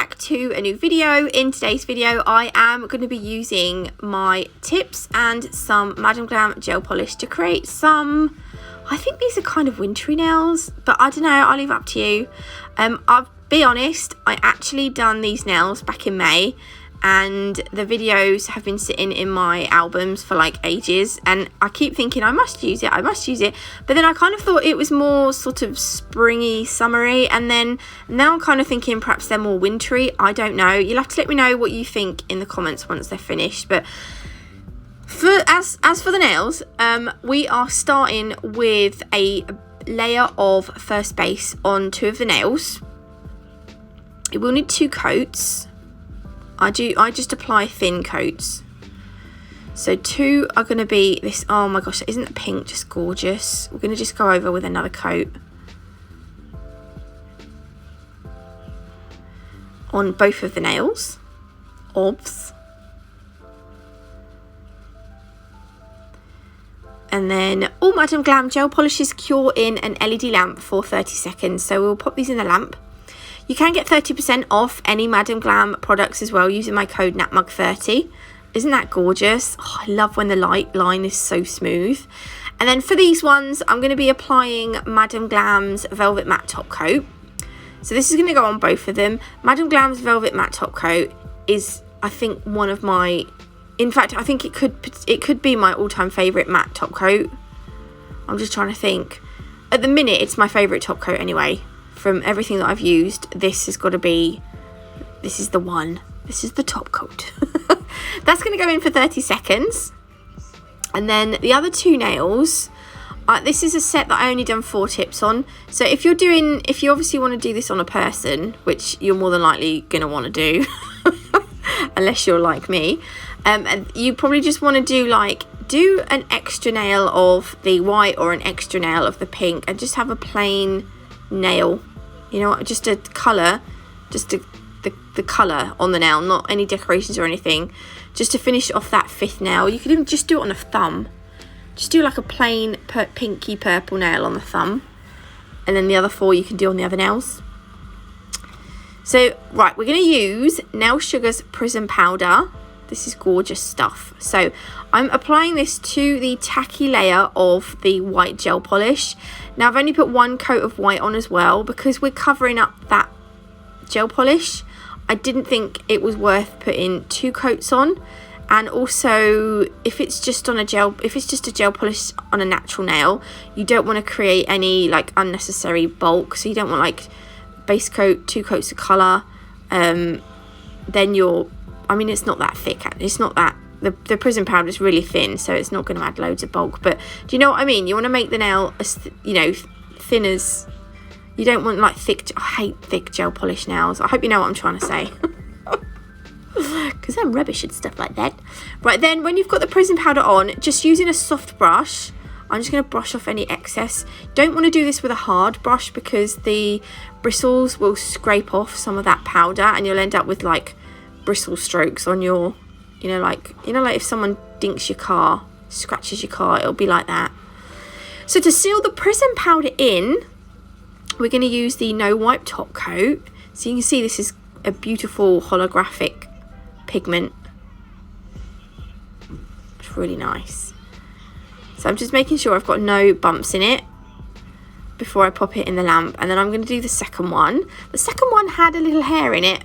back to a new video. In today's video I am going to be using my tips and some Madam Glam gel polish to create some, I think these are kind of wintry nails, but I don't know, I'll leave it up to you. I'll be honest, I actually done these nails back in May and the videos have been sitting in my albums for like ages, and I keep thinking I must use it, but then I kind of thought it was more sort of springy, summery, and then now I'm kind of thinking perhaps they're more wintry. I don't know, you'll have to let me know what you think in the comments once they're finished. But as for the nails, we are starting with a layer of first base on 2 of the nails. It will need 2 coats. I just apply thin coats. So 2 are going to be this. Oh my gosh, isn't the pink just gorgeous? We're going to just go over with another coat on both of the nails. Obs. And then all Madam Glam gel polishes cure in an LED lamp for 30 seconds. So we'll pop these in the lamp. You can get 30% off any Madam Glam products as well using my code NATMUG30. Isn't that gorgeous? Oh, I love when the light line is so smooth. And then for these ones, I'm going to be applying Madam Glam's Velvet Matte Top Coat. So this is going to go on both of them. Madam Glam's Velvet Matte Top Coat is, I think, one of my... In fact, I think it could be my all-time favourite matte top coat. I'm just trying to think. At the minute, it's my favourite top coat anyway. From everything that I've used, this has got to be, this is the one. This is the top coat. That's going to go in for 30 seconds. And then the other 2 nails, this is a set that I only done 4 tips on. So if you obviously want to do this on a person, which you're more than likely going to want to do, unless you're like me, and you probably just want to do an extra nail of the white or an extra nail of the pink, and just have a plain nail, you know, just a colour, just the colour on the nail, not any decorations or anything, just to finish off that 5th nail. You could even just do it on a thumb, just do like a plain pinky purple nail on the thumb, and then the other 4 you can do on the other nails. So right, we're going to use Nail Sugar's Prism powder. This is gorgeous stuff. So I'm applying this to the tacky layer of the white gel polish. Now I've only put 1 coat of white on as well because we're covering up that gel polish. I didn't think it was worth putting 2 coats on. And also, if it's just a gel polish on a natural nail, you don't want to create any like unnecessary bulk. So you don't want like base coat, 2 coats of colour. Then it's not that thick. It's not that, the Prism powder is really thin, so it's not going to add loads of bulk. But do you know what I mean? You want to make the nail as, thin as, you don't want like thick. I hate thick gel polish nails. I hope you know what I'm trying to say. Because I'm rubbish at stuff like that. Right, then when you've got the Prism powder on, just using a soft brush, I'm just going to brush off any excess. Don't want to do this with a hard brush because the bristles will scrape off some of that powder and you'll end up with like bristle strokes on your, like if someone dinks your car, scratches your car, it'll be like that. So to seal the Prism powder in, we're going to use the No Wipe Top Coat. So you can see this is a beautiful holographic pigment. It's really nice. So I'm just making sure I've got no bumps in it before I pop it in the lamp. And then I'm going to do the second one. The second one had a little hair in it.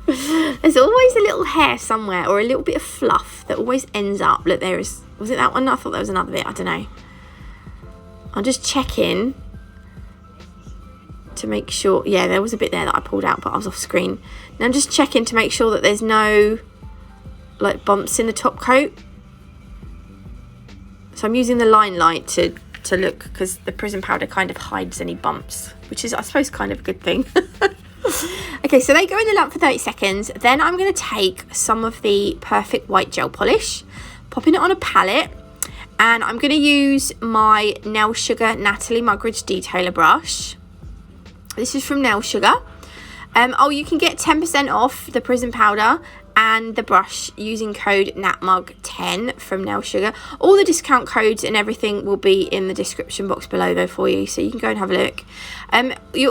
There's always a little hair somewhere, or a little bit of fluff that always ends up. Look, there is. Was it that one? I thought there was another bit. I don't know. I'm just checking to make sure. Yeah, there was a bit there that I pulled out, but I was off screen. Now I'm just checking to make sure that there's no like bumps in the top coat. So I'm using the line light to look, because the Prism powder kind of hides any bumps, which is, I suppose, kind of a good thing. Okay, so they go in the lamp for 30 seconds. Then I'm going to take some of the Perfect White Gel Polish, popping it on a palette, and I'm going to use my Nail Sugar Natalie Mugridge Detailer brush. This is from Nail Sugar. You can get 10% off the Prism powder and the brush using code NATMUG10 from Nail Sugar. All the discount codes and everything will be in the description box below though for you, so you can go and have a look.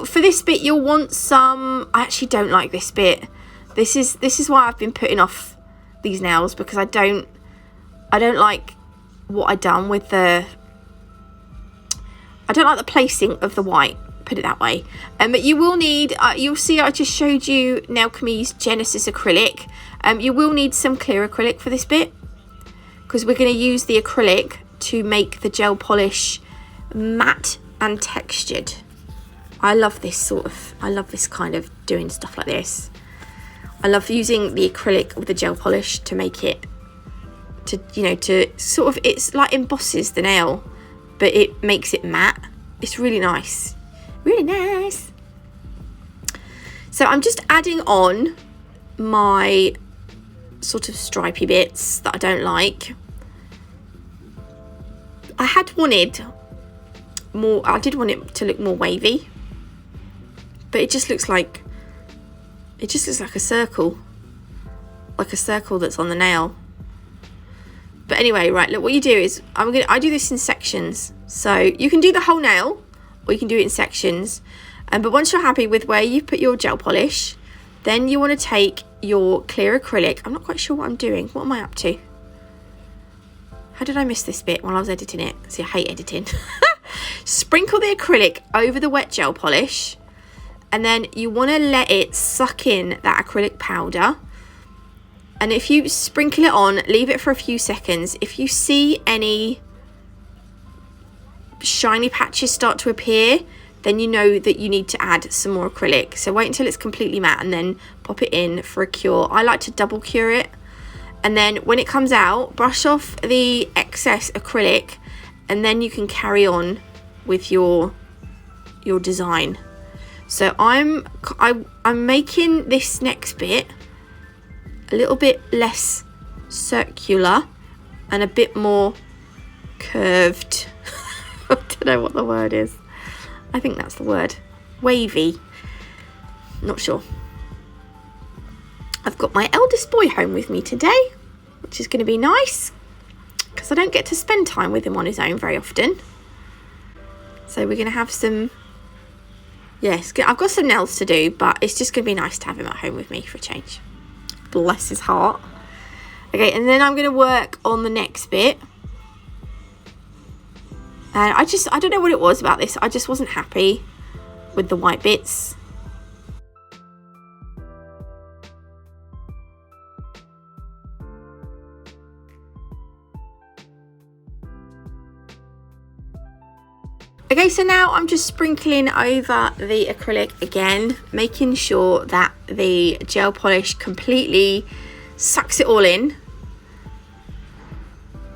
For this bit you'll want some, I actually don't like this bit. This is why I've been putting off these nails, because I don't like what I've done with the, I don't like the placing of the white, put it that way. But you will need, you'll see I just showed you Nail Chemie's Genesis acrylic. You will need some clear acrylic for this bit, because we're going to use the acrylic to make the gel polish matte and textured. I love this kind of doing stuff like this. I love using the acrylic with the gel polish to make it, to sort of, it's like embosses the nail, but it makes it matte. It's really nice. Really nice. So I'm just adding on my sort of stripy bits that I don't like. I had wanted more, I did want it to look more wavy, but it just looks like, a circle, like a circle that's on the nail. But anyway, right, look, what you do is, I do this in sections. So you can do the whole nail, or you can do it in sections. But once you're happy with where you put your gel polish, then you want to take your clear acrylic. I'm not quite sure what I'm doing. What am I up to? How did I miss this bit while I was editing it? See, I hate editing. Sprinkle the acrylic over the wet gel polish, and then you want to let it suck in that acrylic powder. And if you sprinkle it on, leave it for a few seconds. If you see any shiny patches start to appear, then you know that you need to add some more acrylic. So wait until it's completely matte and then pop it in for a cure. I like to double cure it. And then when it comes out, brush off the excess acrylic, and then you can carry on with your design. So I'm making this next bit a little bit less circular and a bit more curved. I don't know what the word is. I think that's the word. Wavy. Not sure. I've got my eldest boy home with me today, which is going to be nice, because I don't get to spend time with him on his own very often. So we're going to have some, yes, I've got some nails to do, but it's just going to be nice to have him at home with me for a change. Bless his heart. Okay, and then I'm going to work on the next bit. And I don't know what it was about this. I just wasn't happy with the white bits. Okay, so now I'm just sprinkling over the acrylic again, making sure that the gel polish completely sucks it all in.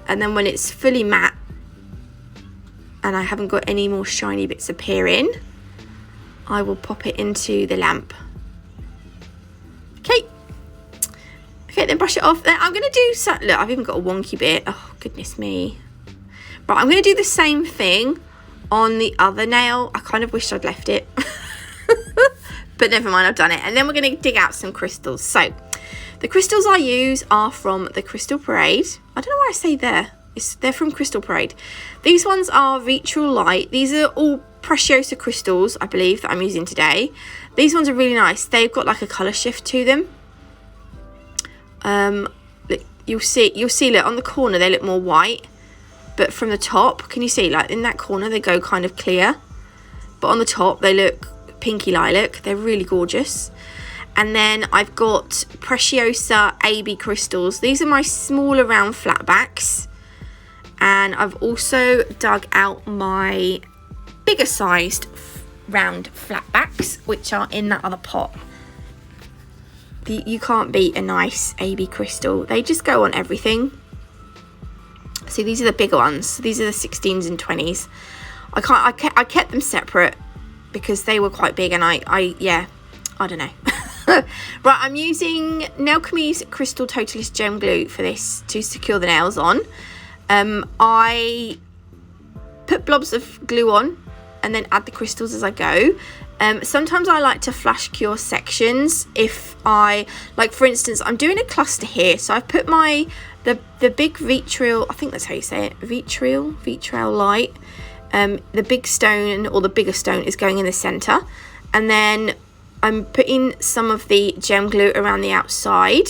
And then when it's fully matte and I haven't got any more shiny bits appearing, I will pop it into the lamp. Okay, then brush it off. Then I'm gonna do so, look, I've even got a wonky bit. Oh, goodness me. Right, I'm gonna do the same thing on the other nail. I kind of wish I'd left it, but never mind, I've done it. And then we're gonna dig out some crystals. So the crystals I use are from the Crystal Parade. I don't know why I say they're from Crystal Parade. These ones are Vitral Light. These are all Preciosa crystals, I believe, that I'm using today. These ones are really nice. They've got like a colour shift to them. You'll see, look, on the corner they look more white, but from the top, can you see, like in that corner they go kind of clear, but on the top they look pinky lilac. They're really gorgeous. And then I've got Preciosa AB crystals. These are my smaller round flatbacks. And I've also dug out my bigger sized round flatbacks, which are in that other pot. You can't beat a nice AB crystal. They just go on everything. See, these are the bigger ones. These are the 16s and 20s. I kept them separate because they were quite big, and I don't know. Right, I'm using Nail Chemie's Crystal Totalist Gem Glue for this to secure the nails on. I put blobs of glue on and then add the crystals as I go. Sometimes I like to flash cure sections if like for instance, I'm doing a cluster here. So I've put the big vitriol, I think that's how you say it, vitriol light. The big stone, or the bigger stone, is going in the center. And then I'm putting some of the gem glue around the outside.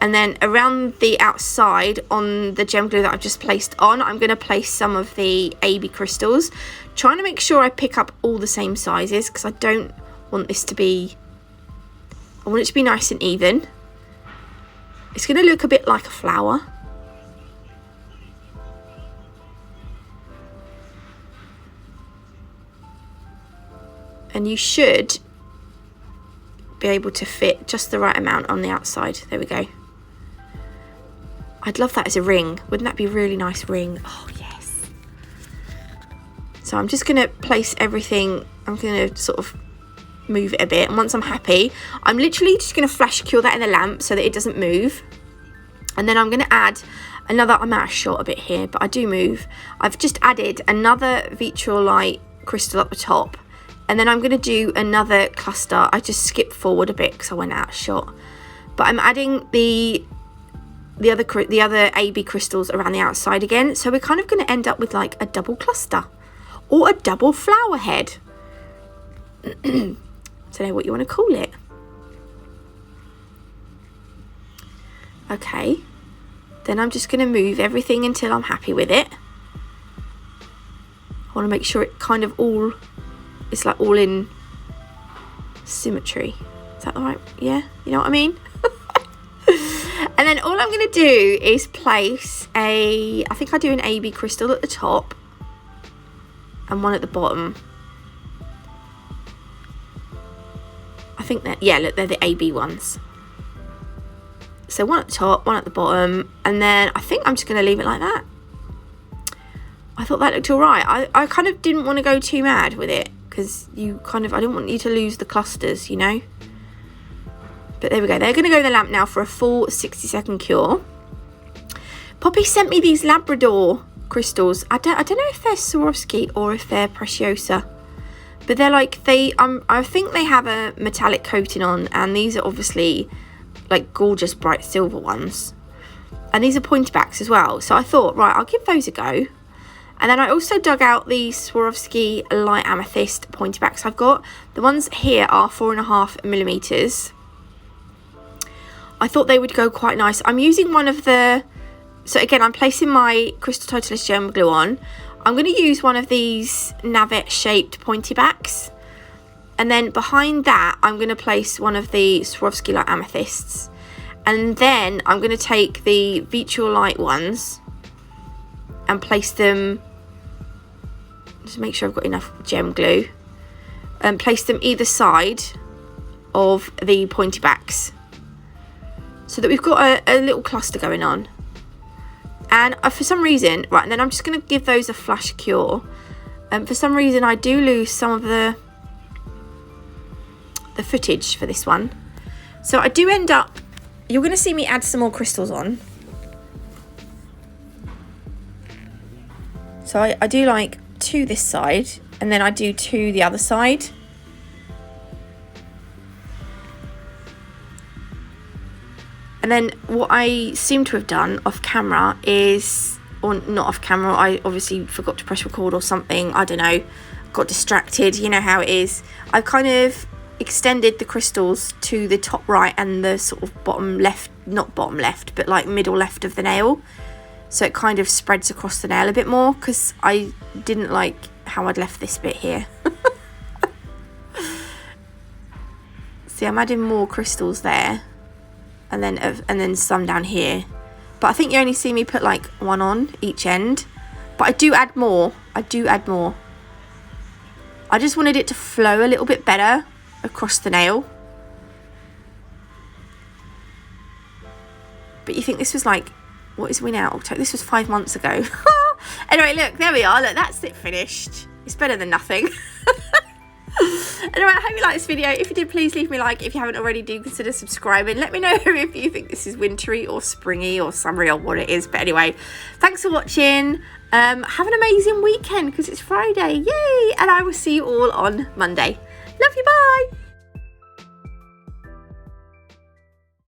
And then around the outside on the gem glue that I've just placed on, I'm going to place some of the AB crystals. Trying to make sure I pick up all the same sizes, because I don't want this to be... I want it to be nice and even. It's going to look a bit like a flower. And you should be able to fit just the right amount on the outside. There we go. I'd love that as a ring. Wouldn't that be a really nice ring? Oh, yes. So I'm just going to place everything. I'm going to sort of move it a bit. And once I'm happy, I'm literally just going to flash cure that in the lamp so that it doesn't move. And then I'm going to add another, I'm out of shot a bit here, but I do move. I've just added another vitriol light crystal up the top. And then I'm going to do another cluster. I just skipped forward a bit because I went out of shot. But I'm adding the other AB crystals around the outside again. So we're kind of going to end up with like a double cluster or a double flower head. Don't know what you want to call it. Okay. Then I'm just going to move everything until I'm happy with it. I want to make sure it kind of all... It's like all in symmetry. Is that all right? Yeah, you know what I mean? And then all I'm going to do is place I think I do an AB crystal at the top and one at the bottom. I think that, yeah, look, they're the AB ones. So one at the top, one at the bottom, and then I think I'm just going to leave it like that. I thought that looked all right. I kind of didn't want to go too mad with it, because I didn't want you to lose the clusters, you know. But there we go. They're going to go in the lamp now for a full 60-second cure. Poppy sent me these Labrador crystals. I don't know if they're Swarovski or if they're Preciosa, but they're like I think they have a metallic coating on, and these are obviously like gorgeous bright silver ones, and these are pointy backs as well. So I thought, right, I'll give those a go. And then I also dug out the Swarovski light amethyst pointy backs I've got. The ones here are 4.5mm. I thought they would go quite nice. I'm using one of the... So again, I'm placing my Crystal Totalist gem glue on. I'm going to use one of these navette shaped pointy backs. And then behind that, I'm going to place one of the Swarovski light amethysts. And then I'm going to take the vitriol light ones and place them... Just make sure I've got enough gem glue, and place them either side of the pointy backs so that we've got a little cluster going on. And for some reason, right, and then I'm just going to give those a flash cure. And for some reason I do lose some of the footage for this one, so I do end up, you're going to see me add some more crystals on. So I do like 2 this side, and then I do 2 the other side. And then what I seem to have done off camera is, or not off camera, I obviously forgot to press record or something, I don't know, got distracted, you know how it is. I've kind of extended the crystals to the top right and the sort of bottom left, not bottom left, but like middle left of the nail. So it kind of spreads across the nail a bit more, because I didn't like how I'd left this bit here. See, I'm adding more crystals there, and then some down here. But I think you only see me put like 1 on each end. But I do add more. I just wanted it to flow a little bit better across the nail. But you think this was like... What is we now? October? This was 5 months ago. Anyway, look, there we are. Look, that's it finished. It's better than nothing. Anyway, I hope you liked this video. If you did, please leave me a like. If you haven't already, do consider subscribing. Let me know if you think this is wintry or springy or summery or what it is. But anyway, thanks for watching. Have an amazing weekend, because it's Friday. Yay! And I will see you all on Monday. Love you. Bye.